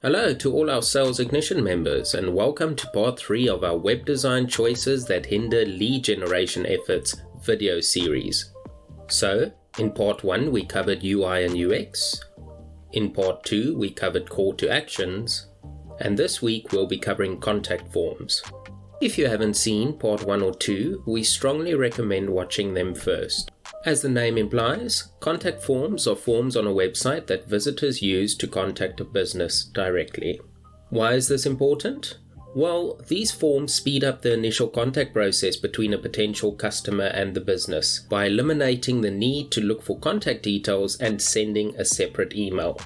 Hello to all our Sales Ignition members and welcome to part 3 of our web design choices that hinder lead generation efforts video series. So, in part 1 we covered UI and UX, in part 2 we covered call to actions, and this week we'll be covering contact forms. If you haven't seen part 1 or 2, we strongly recommend watching them first. As the name implies, contact forms are forms on a website that visitors use to contact a business directly. Why is this important? Well, these forms speed up the initial contact process between a potential customer and the business by eliminating the need to look for contact details and sending a separate email.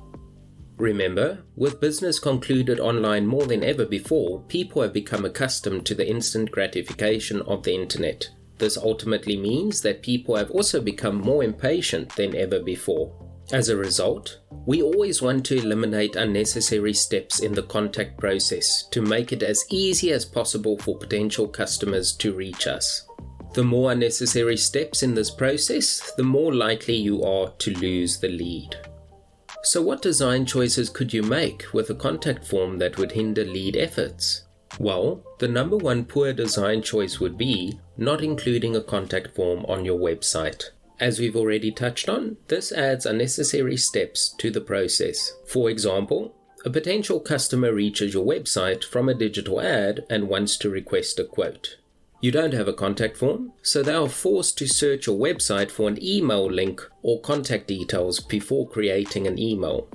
Remember, with business concluded online more than ever before, people have become accustomed to the instant gratification of the internet. This ultimately means that people have also become more impatient than ever before. As a result, we always want to eliminate unnecessary steps in the contact process to make it as easy as possible for potential customers to reach us. The more unnecessary steps in this process, the more likely you are to lose the lead. So what design choices could you make with a contact form that would hinder lead efforts? Well, the number one poor design choice would be not including a contact form on your website. As we've already touched on, this adds unnecessary steps to the process. For example, a potential customer reaches your website from a digital ad and wants to request a quote. You don't have a contact form, so they are forced to search your website for an email link or contact details before creating an email.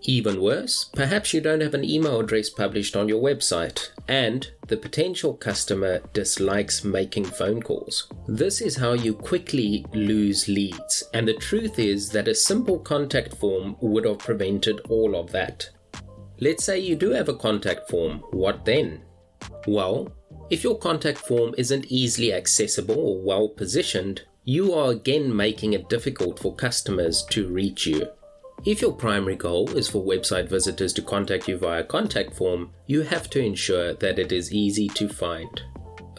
Even worse, perhaps you don't have an email address published on your website, and the potential customer dislikes making phone calls. This is how you quickly lose leads, and the truth is that a simple contact form would have prevented all of that. Let's say you do have a contact form, what then? Well, if your contact form isn't easily accessible or well positioned, you are again making it difficult for customers to reach you. If your primary goal is for website visitors to contact you via contact form, you have to ensure that it is easy to find.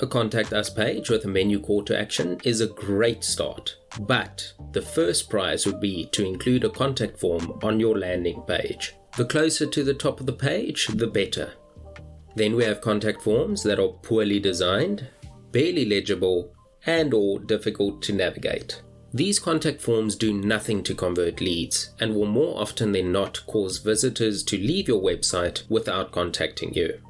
A Contact Us page with a menu call to action is a great start, but the first prize would be to include a contact form on your landing page. The closer to the top of the page, the better. Then we have contact forms that are poorly designed, barely legible, and/or difficult to navigate. These contact forms do nothing to convert leads and will more often than not cause visitors to leave your website without contacting you.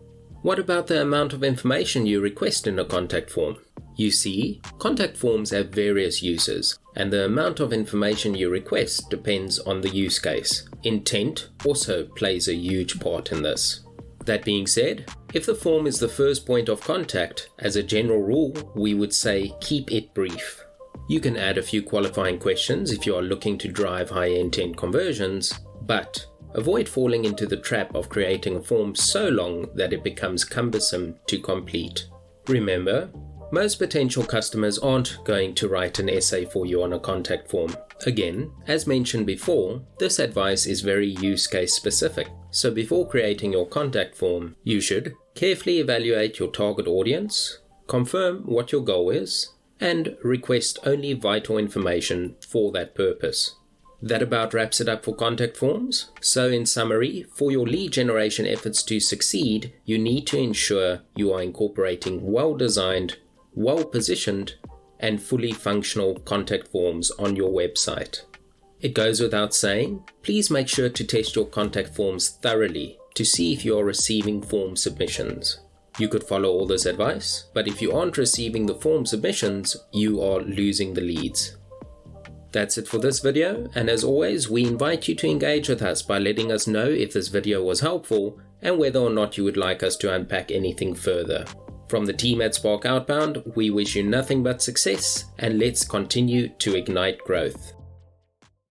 What about the amount of information you request in a contact form? You see, contact forms have various uses, and the amount of information you request depends on the use case. Intent also plays a huge part in this. That being said, if the form is the first point of contact, as a general rule, we would say keep it brief. You can add a few qualifying questions if you are looking to drive higher intent conversions, but avoid falling into the trap of creating a form so long that it becomes cumbersome to complete. Remember, most potential customers aren't going to write an essay for you on a contact form. Again, as mentioned before, this advice is very use case specific, so before creating your contact form, you should carefully evaluate your target audience, confirm what your goal is, and request only vital information for that purpose. That about wraps it up for contact forms. So in summary, for your lead generation efforts to succeed, you need to ensure you are incorporating well-designed, well-positioned, and fully functional contact forms on your website. It goes without saying, please make sure to test your contact forms thoroughly to see if you are receiving form submissions. You could follow all this advice, but if you aren't receiving the form submissions, you are losing the leads. That's it for this video, and as always, we invite you to engage with us by letting us know if this video was helpful and whether or not you would like us to unpack anything further. From the team at Spark Outbound, we wish you nothing but success, and let's continue to ignite growth.